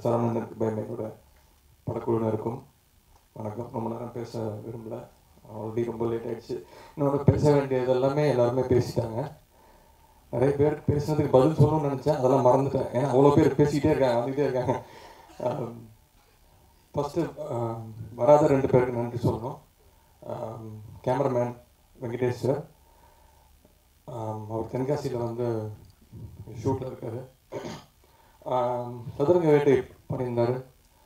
சரவணனுக்கு பயமையோட படக்குழுவினருக்கும் வணக்கம். ரொம்ப நேரம் பேச விரும்பல, ஆல்ரெடி ரொம்ப லேட் ஆகிடுச்சு. இன்னொரு பேச வேண்டியது எல்லாமே எல்லாருமே பேசிட்டாங்க. நிறைய பேர் பேசுனதுக்கு பதில் சொல்லணும்னு நினச்சேன், அதெல்லாம் மறந்துட்டேன். ஏன்னா அவ்வளோ பேர் பேசிக்கிட்டே இருக்காங்க, வந்துகிட்டே இருக்காங்க. ஃபஸ்ட்டு வராத 2 பேருக்கு நன்றி சொல்லணும். கேமராமேன் வெங்கடேஷ் சார், அவர் தென்காசியில் வந்து ஷூட்டில் இருக்கார். சதுரங்க வேட்டை பண்ணியிருந்தார்.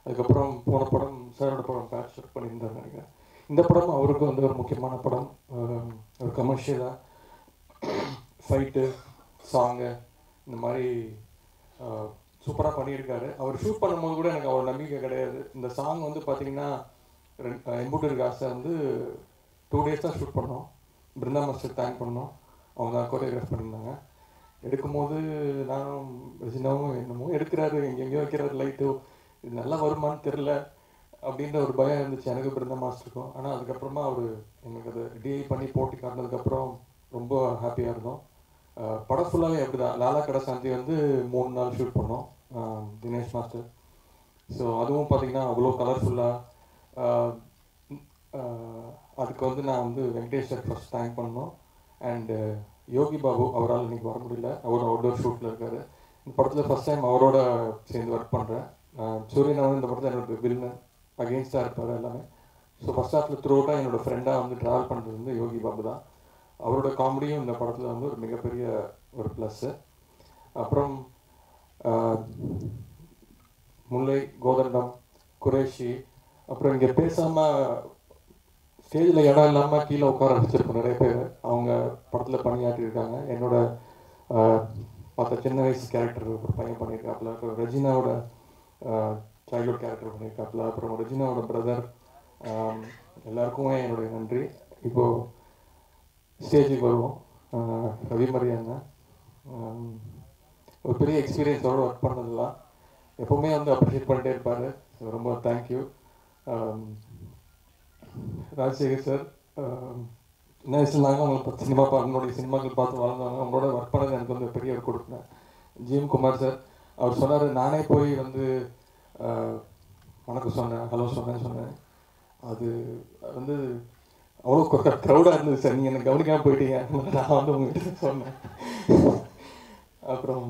அதுக்கப்புறம் போன படம் சாரோட படம் பேட்ச் ஷூட் பண்ணியிருந்தார் நினைக்கிறேன். இந்த படம் அவருக்கு வந்து ஒரு முக்கியமான படம். ஒரு கமர்ஷியலாக ஃபைட்டு, சாங்கு இந்த மாதிரி சூப்பராக பண்ணியிருக்காரு. அவர் ஷூட் பண்ணும்போது கூட எனக்கு அவ்வளோ நம்பிக்கை கிடையாது. இந்த சாங் வந்து பார்த்திங்கன்னா எம்பூட்டர் காசை வந்து 2 days தான் ஷூட் பண்ணோம். பிருந்தா மாஸ்டர் தேங்க் பண்ணோம், அவங்க தான் கோரியோகிராஃப் பண்ணியிருந்தாங்க. எடுக்கும்போது நானும் ரஜினாவும் என்னமோ எடுக்கிறாரு, எங்கெங்கேயோ வைக்கிறாரு லைட்டு, இது நல்லா வருமானு தெரில அப்படின்ற ஒரு பயம் இருந்துச்சு எனக்கு, பிருந்தா மாஸ்டருக்கும். ஆனால் அதுக்கப்புறமா அவர் எங்களுக்கு அதை டிஐ பண்ணி போட்டி காட்டினதுக்கப்புறம் ரொம்ப ஹாப்பியாக இருந்தோம். படம் ஃபுல்லாகவே அப்படி தான். லாலா கடசாந்தி வந்து 3 நாள் ஷூட் பண்ணோம், தினேஷ் மாஸ்டர். ஸோ அதுவும் பார்த்திங்கன்னா அவ்வளோ கலர்ஃபுல்லாக. அதுக்கு வந்து நான் வந்து வெங்கடேஷர் ஃபர்ஸ்ட் தேங்க் பண்ணோம். அண்டு யோகி பாபு, அவரால் இன்றைக்கி வர முடியல, அவர் அவுட்டோர் ஷூட்டில் இருக்கார். இந்த படத்தில் ஃபஸ்ட் டைம் அவரோட சேர்ந்து ஒர்க் பண்ணுறேன். சூரியன் வந்து இந்த படத்தில் என்னோட வில்லன் அகெயின்ஸ்டாக இருப்பார் எல்லாமே. ஸோ ஃபஸ்ட் ஹாஃபில் த்ரூ அவுட்டாக என்னோடய ஃப்ரெண்டாக வந்து ட்ராவல் பண்ணுறது வந்து யோகி பாபு தான். அவரோட காமெடியும் இந்த படத்தில் வந்து ஒரு மிகப்பெரிய ஒரு ப்ளஸ்ஸு. அப்புறம் முல்லை, கோதண்டம், குரேஷி, அப்புறம் இங்கே பேசாமல் ஸ்டேஜில் இடம் இல்லாமல் கீழே உட்கார வச்சுருக்கோம் நிறைய பேர். அவங்க படத்தில் பணியாற்றியிருக்காங்க. என்னோட பார்த்த சின்ன வயசு கேரக்டர் ஒரு பையன் பண்ணியிருக்காப்புல. அப்புறம் ரெஜினாவோட சைல்ட்ஹுட் கேரக்டர் பண்ணியிருக்காப்புல. அப்புறம் ரெஜினாவோட பிரதர், எல்லாருக்குமே என்னுடைய நன்றி. இப்போது ஸ்டேஜுக்கு வருவோம். ரவிமரி அண்ணன் ஒரு பெரிய எக்ஸ்பீரியன்ஸோடு ஒர்க் பண்ணதெல்லாம் எப்போவுமே வந்து அப்ரிஷியேட் பண்ணிட்டே இருப்பார். ரொம்ப தேங்க்யூ. ராஜசேகர் சார், என்ன வயசுல நாங்கள் உங்களுக்கு சினிமா உங்களுடைய சினிமாக்கள் பார்த்து வளர்ந்தவங்க, உங்களோட ஒர்க் பண்ணது எனக்கு வந்து பெரிய ஒரு கொடுப்பேன். ஜிஎம் குமார் சார், அவர் சொன்னார் நானே போய் வந்து வணக்கம் சொன்னேன், ஹலோ சொன்னேன். அது வந்து அவ்வளோ க்ரௌடாக இருந்தது சார், நீங்கள் எனக்கு கவனிக்காமல் போயிட்டீங்க, நான் வந்து உங்கள்கிட்ட சொன்னேன். அப்புறம்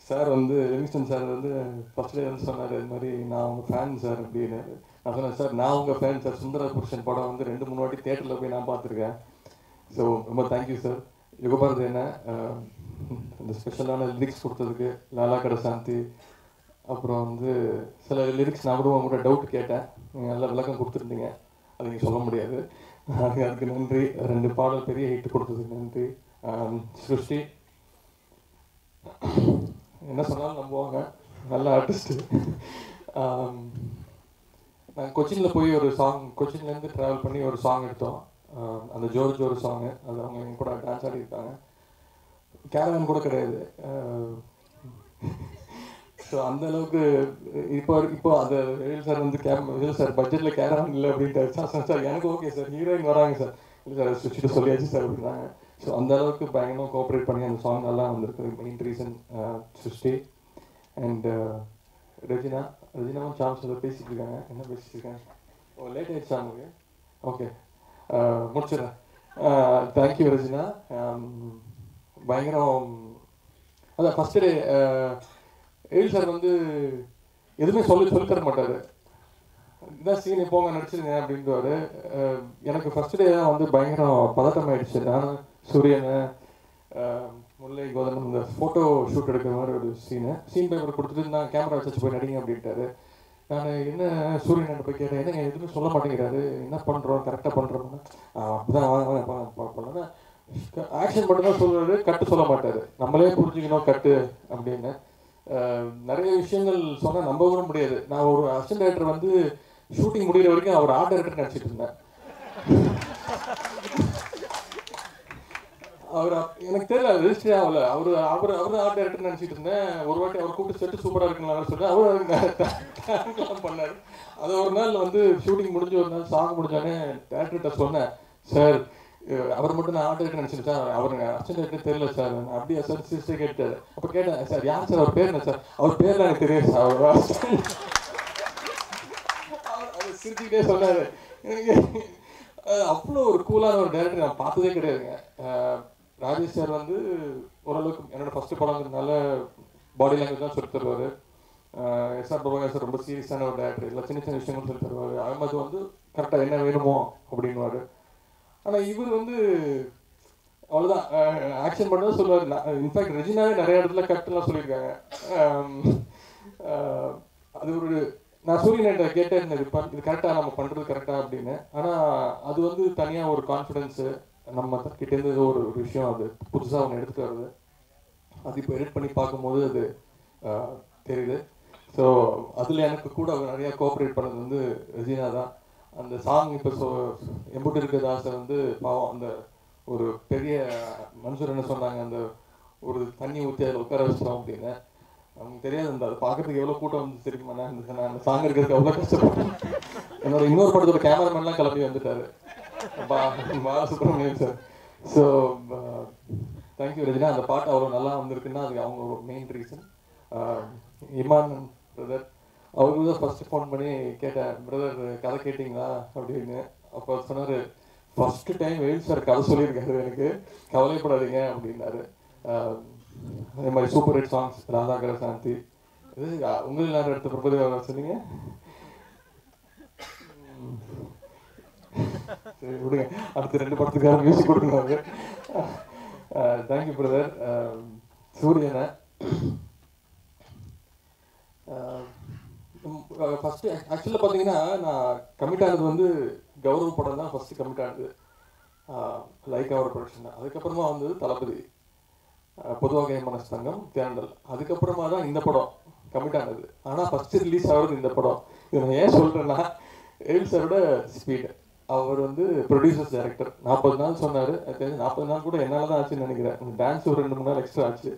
சார் வந்து லிவிங்ஸ்டன் சார் வந்து ஃபஸ்ட் டே வந்து சொன்னார், இது மாதிரி நான் உங்கள் ஃபேன் சார் அப்படின்னு. நான் சொன்னேன், சார் நான் உங்கள் ஃபேன் சார், சுந்தர புருஷன் படம் வந்து 2-3 வாட்டி தேட்டரில் போய் நான் பார்த்துருக்கேன். ஸோ ரொம்ப தேங்க்யூ சார். யுகபாரதி என்ன இந்த ஸ்பெஷலான லிரிக்ஸ் கொடுத்ததுக்கு, லாலா கடசாந்தி, அப்புறம் வந்து சில லிரிக்ஸ் நான் கூட உங்கள்கிட்ட டவுட் கேட்டேன், நீங்கள் நல்லா விளக்கம் கொடுத்துருந்தீங்க, அது நீங்கள் சொல்ல முடியாது, அதுக்கு நன்றி. 2 பாடல் பெரிய ஹிட் கொடுத்ததுக்கு நன்றி. சிருஷ்டி என்ன சொன்னாலும் நம்புவாங்க, நல்ல ஆர்டிஸ்ட்டு. நான் கொச்சினில் போய் ஒரு சாங், கொச்சின்லேருந்து ட்ராவல் பண்ணி ஒரு சாங் எடுத்தோம், அந்த ஜோரு சாங்கு. அது அவங்க எங்க கூட டான்ஸ் ஆடிருக்காங்க. கேரவன் கூட கிடையாது. ஸோ அந்தளவுக்கு இப்போ அந்த எழில் சார் வந்து இல்லை சார் பட்ஜெட்டில் கேரவன் இல்லை அப்படின்ட்டு. சார் எனக்கு ஓகே சார், ஹீரோயின் வராங்க சார், இல்லை சார் சுவிட்சிட்டு சொல்லியாச்சு சார் அப்படின்னாங்க. ஸோ அந்தளவுக்கு பயங்கரமாக கோஆப்ரேட் பண்ணி அந்த சாங் நல்லா வந்திருக்கு. மெயின் ரீசன் சிருஷ்டி. அண்ட் ரெஜினாவும் சாம்ஸ் அதை பேசிகிட்டு இருக்காங்க. என்ன பேசிகிட்டு இருக்காங்க? ஓ, லேட் ஆகிடுச்சா உங்களுக்கு? ஓகே, முடிச்சிடுறேன். Thank you Regina. பயங்கரம். அதான் ஃபஸ்ட்டு டே எழில் சார் வந்து எதுவுமே சொல்லி தர மாட்டார். இதான் சீனி போங்க நடிச்சிருங்க அப்படின்ட்டு. எனக்கு ஃபஸ்ட்டு டே தான் வந்து பயங்கரம் பதட்டம் ஆகிடுச்சு. நான் சூரியனை, முல்லை, கோதண்டம் இந்த ஃபோட்டோ ஷூட் எடுக்கிற மாதிரி ஒரு சீன் பேப்பர் கொடுத்துட்டு நான் கேமரா வச்சு போய் நடிங்க அப்படின்ட்டாரு. நான் என்ன சூரியன் போய் கேட்டேன், என்னங்க எதுவுமே சொல்ல மாட்டேங்கிறாரு, என்ன பண்ணுறோம் கரெக்டாக பண்ணுறோம்னா அப்படிதான் பண்ணோன்னா ஆக்ஷன் மட்டும் தான் சொல்கிறாரு, கட்டு சொல்ல மாட்டார். நம்மளே புரிஞ்சுக்கணும் கட்டு அப்படின்னு. நிறைய விஷயங்கள் சொன்னால் நம்ப கூட முடியாது. நான் ஒரு அசிஸ்டன்ட் டைரக்டர் வந்து ஷூட்டிங் முடிகிற வரைக்கும் அவர் ஆர்ட் டைரக்டர் நடிச்சிட்டு இருந்தேன். அவர் எனக்கு தெரியல, ரெஜிஸ்டரே ஆகல. அவர் ஆர்ட் டைரக்டர் நினச்சிட்டு இருந்தேன். ஒரு வாட்டி அவர் கூப்பிட்டு செட்டு சூப்பராக இருக்குன்னு சொல்லிட்டு அவர் பண்ணார். அது ஒரு நாள் வந்து ஷூட்டிங் முடிஞ்சு ஒரு நாள் சாங் முடிஞ்சோடனே டேரக்டர்கிட்ட சொன்னேன், சார் அவர் மட்டும் நான் ஆர்ட் டைரக்டர் நினச்சிட்டு சார் அவர் அசிஸ்டன்ட் டைரக்டர் தெரியல சார் அப்படியா சார் சிஸ்டர் கேட்டார். அப்போ கேட்டேன் சார் யார் சார் அவர் பேர் என்ன சார், அவர் பேர்லாம் எனக்கு தெரியாது சார் அவர் அவர் சிரிச்சுக்கிட்டே சொன்னார். எனக்கு அவ்வளோ ஒரு கூலான ஒரு டைரக்டர் நான் பார்த்ததே கிடையாதுங்க. ராஜேஷ் சார் வந்து ஓரளவுக்கு என்னோடய ஃபஸ்ட்டு படங்கிறதுனால பாடி லாங்குவேஜ் தான் சொல்லி தருவார். எஸ்ஆர் பிரபாகர் சார் ரொம்ப சீரியஸான ஒரு டேரக்டர், இல்லை சின்ன சின்ன விஷயங்கள் சொல்லி தருவார். அகமது வந்து கரெக்டாக என்ன வேணுமோ அப்படின்வார். ஆனால் இவர் வந்து அவ்வளோதான் ஆக்ஷன் பண்ணதான் சொல்லுவார். இன்ஃபேக்ட் ரெஜினாவே நிறைய இடத்துல கரெக்டெல்லாம் சொல்லியிருக்காங்க. அது ஒரு நான் சூரியன் கேட்டேன் இது கரெக்டாக நம்ம பண்ணுறது கரெக்டாக அப்படின்னு. ஆனால் அது வந்து தனியாக ஒரு கான்ஃபிடென்ஸு நம்ம கிட்டேருந்து ஏதோ ஒரு விஷயம் அது புதுசாக ஒன்று எடுத்துகிட்டு வருது. அது இப்போ எடிட் பண்ணி பார்க்கும்போது அது தெரியுது. ஸோ அதில் எனக்கு கூட நிறையா கோஆப்ரேட் பண்ணது வந்து ரெஜினா தான். அந்த சாங் இப்போ எம்புட்டு இருக்க தாசை வந்து பாவம் அந்த ஒரு பெரிய மனுஷர் என்ன சொன்னாங்க, அந்த ஒரு தண்ணி ஊற்றி அதில் உட்கார வச்சிட்டோம் அப்படின்னு. அவங்க தெரியாது அந்த அதை பார்க்கறதுக்கு எவ்வளோ கூட்டம் வந்து தெரியுமா. நான் அந்த சாங் இருக்கிறதுக்கு எவ்வளோ கஷ்டப்பட்டேன். என்னோட இன்னொரு படத்தோட கேமராமேன்லாம் கிளம்பி வந்துட்டார், Balasubramanian sir. So thank you Regina. அந்த பாட்டு அவ்வளோ நல்லா வந்திருக்குன்னா அதுக்கு அவங்க ஒரு மெயின் ரீசன். இமான் பிரதர் அவருக்கு தான் ஃபஸ்ட்டு ஃபோன் பண்ணி கேட்டேன், பிரதர் கதை கேட்டிங்களா அப்படின்னு. அப்போ சொன்னார், ஃபஸ்ட்டு டைம் வெயில் சார் கதை சொல்லியிருக்காரு, எனக்கு கவலைப்படாதீங்க அப்படின்னாரு. அதே மாதிரி சூப்பர் ஹிட் சாங்ஸ் ராதாகர சாந்தி. இது உங்களுக்கு நேரம் எடுத்த பிரபதி சொன்னீங்க. சரி விடுங்க, அடுத்த 2 படத்துக்காக மியூசிக் கொடுக்கணும். Thank you brother. சூரியனை ஃபஸ்ட்டு ஆக்சுவலாக பார்த்தீங்கன்னா நான் கமிட் ஆனது வந்து கௌரவ படம் தான் ஃபஸ்ட்டு கமிட் ஆனது, லைக் அவர் ப்ரொடக்ஷன் தான். அதுக்கப்புறமா வந்து தளபதி, பொதுவாக மனஸ்தங்கம், தேர்தல். அதுக்கப்புறமா தான் இந்த படம் கமிட் ஆனது. ஆனால் ஃபஸ்ட்டு ரிலீஸ் ஆகிறது இந்த படம். இதை நான் ஏன் சொல்கிறேன்னா, எழில் சாரோட ஸ்பீடு. அவர் வந்து ப்ரொடியூசர்ஸ் டைரக்டர். 40 நாள் சொன்னார். அது தெரிஞ்சு 40 நாள் கூட என்னால் தான் ஆச்சுன்னு நினைக்கிறேன். டான்ஸ் ஒரு 2-3 நாள் எக்ஸ்ட்ரா ஆச்சு.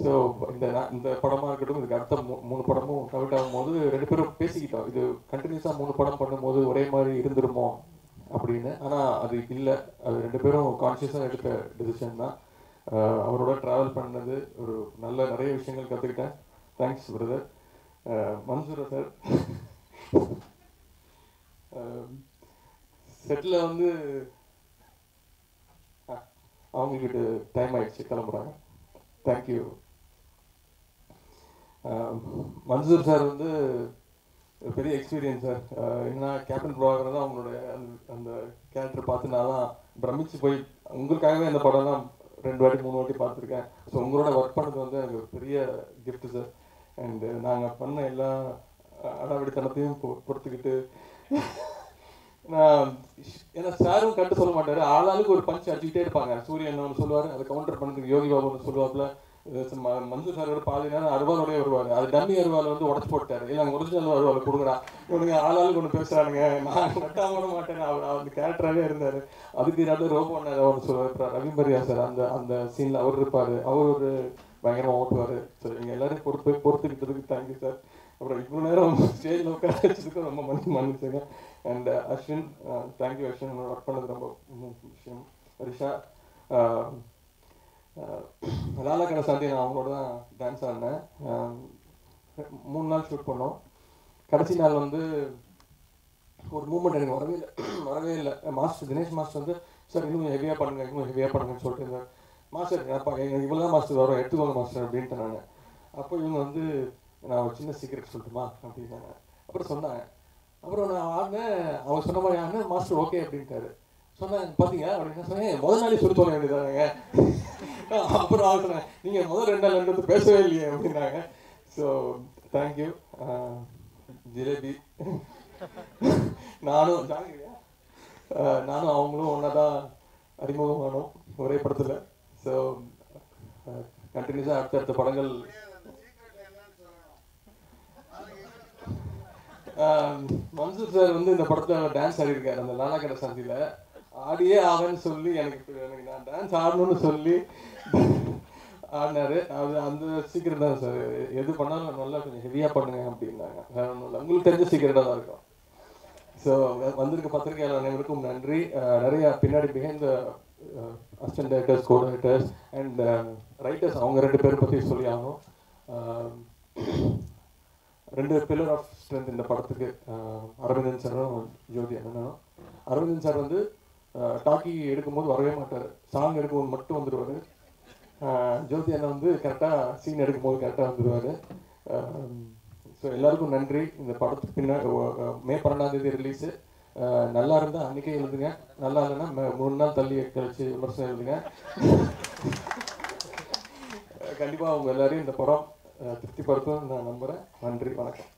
ஸோ இந்த படமாக இருக்கட்டும், இதுக்கு அடுத்த 3 படமும் கமிட் ஆகும்போது 2 பேரும் பேசிக்கிட்டோம், இது கண்டினியூஸாக 3 படம் பண்ணும்போது ஒரே மாதிரி இருந்துருமோ அப்படின்னு. ஆனால் அது இல்லை, அது 2 பேரும் கான்ஷியஸாக எடுத்த டிசிஷன் தான். அவரோட ட்ராவல் பண்ணது ஒரு நிறைய விஷயங்கள் கற்றுக்கிட்டேன். Thanks brother. Mansoora sir settle வந்து அவங்களுக்கு டைம் ஆயிடுச்சு, கிளம்புறாங்க. தேங்க்யூ. மன்சூர் சார் வந்து பெரிய எக்ஸ்பீரியன்ஸ் சார். என்ன கேப்டன் பிரபாகர் தான் அவங்களுடைய அந்த கேரக்டர் பார்த்து நான் தான் பிரமிச்சு போய் உங்களுக்காகவே அந்த படம்லாம் 2 வாட்டி 3 வாட்டி பார்த்துருக்கேன். ஸோ உங்களோட ஒர்க் பண்ணது வந்து எனக்கு பெரிய கிஃப்ட்டு சார். அண்டு நாங்கள் பண்ண எல்லா அடாவடித்தனத்தையும் பொறுத்துக்கிட்டு நான் ஏன்னா சாரும் கண்டு சொல்ல மாட்டார், ஆளாளுக்கு ஒரு பஞ்ச் அடிச்சுக்கிட்டே இருப்பாங்க. சூரியன் ஒன்று சொல்லுவார், அதை கவுண்டர் பண்ணுறதுக்கு யோகி பாபு ஒன்று சொல்லுவாப்புல. மன்சூர் சாரோட பாதி நேரம் அருவாலோடய வருவார். அது டம்மி அருவாலை வந்து உடச்சு போட்டார். இல்லை நாங்கள் ஒரிஜினல் அருவாலை கொடுக்குறா, இவனுங்க ஆளாளுக்கு ஒன்று பேசுகிறானுங்க, நான் நட்டாம விட மாட்டேன். அவர் அந்த கேரக்டராகவே இருந்தார். அதுக்கு நல்ல ரோபோ ஒன்று சொல்லுவார் ரவிமரியா சார். அந்த சீனில் அவர் இருப்பார், அவர் ஒரு பயங்கரமாக ஓட்டுவார். ஸோ நீங்கள் எல்லோரும் பொறுத்துக்கிட்டதுக்கு தேங்க்யூ சார். அப்புறம் இவ்வளோ நேரம் ஸ்டேஜில் உட்கார வச்சதுக்கு ரொம்ப மன்னிச்சுங்க. And Ashwin, thank you Ashwin, work பண்ணது ரொம்ப விஷயம். ரிஷா, லாலாக்கடை சாந்தி, நான் அவங்களோட தான் டான்ஸ் ஆடினேன். 3 நாள் ஷூட் பண்ணோம். கடைசி நாள் வந்து ஒரு மூமெண்ட் எனக்கு வரவே இல்லை. மாஸ்டர் தினேஷ் மாஸ்டர் வந்து சார் இன்னும் ஹெவியாக பண்ணுங்கன்னு சொல்லிட்டு இருந்தார். மாஸ்டர் எனக்கு இவ்வளோ தான் மாஸ்டர் வரும், எடுத்துக்கோங்க மாஸ்டர் அப்படின்ட்டு நாங்கள். அப்போ இவங்க வந்து நான் ஒரு சின்ன சீக்கிரம் சொல்லட்டுமா அப்படின்னாங்க. அப்புறம் சொன்னாங்க. அப்புறம் நான் ஆடினேன், அவங்க சொன்ன மாதிரி ஆடினேன். மாஸ்டர் ஓகே அப்படின்ட்டாரு. சொன்னேன் பார்த்தீங்க அப்படின்னு சொன்னேன். முதல் நாளே சொல்லி தோண வேண்டியதாங்க. அப்புறம் ஆகுனேன், நீங்கள் முதல் 2 நாள் வந்து பேசவே இல்லையே அப்படின்னாங்க. So thank you. ஜிலேபி நானும் அவங்களும் ஒன்றா தான் அறிமுகமானோம் ஒரே படத்தில். ஸோ கண்டினியூஸாக அடுத்தடுத்த படங்கள். மன்சூர் சார் வந்து இந்த படத்தில் டான்ஸ் ஆடிருக்காரு. அந்த லாலாக்கடை சாந்தியில் ஆடியே ஆவேன்னு சொல்லி எனக்கு நான் டான்ஸ் ஆடணும்னு சொல்லி ஆடினாரு. அது அந்த சீக்கிரம் தான் சார், எது பண்ணாலும் நல்லா கொஞ்சம் ஹெவியாக பண்ணுங்க அப்படின்னாங்க. வேற ஒன்றும் இல்லை, உங்களுக்கு தெரிஞ்ச சீக்கிரட்டாக தான் இருக்கும். ஸோ வந்திருக்க பத்திரிகையாளர் அனைவருக்கும் நன்றி. நிறைய பின்னாடி behind the assistant directors, co directors and writers, அவங்க 2 பேரை பற்றி சொல்லி ஆகணும். 2 பில்லர் ஆஃப் ஸ்ட்ரென்த் இந்த படத்துக்கு, அரவிந்தன் சாரும் ஜோதி அண்ணனும். அரவிந்தன் சார் வந்து டாக்கி எடுக்கும்போது வரவே மாட்டார், சாங் எடுக்கும்போது மட்டும் வந்துடுவார். ஜோதி அண்ணன் வந்து கரெக்டாக சீன் எடுக்கும்போது கரெக்டாக வந்துடுவார். ஸோ எல்லாருக்கும் நன்றி. இந்த படத்துக்கு பின்னாடி மே 12ஆம் தேதி ரிலீஸு. நல்லா இருந்தால் அன்றைக்கே எழுதுங்க, நல்லா இல்லைன்னா 3 நாள் தள்ளி கழிச்சு விமர்சனம் எழுதுங்க. கண்டிப்பாக அவங்க எல்லாரையும் இந்த படம் திருப்திப்படுத்தும் நான் நம்புகிறேன். நன்றி, வணக்கம்.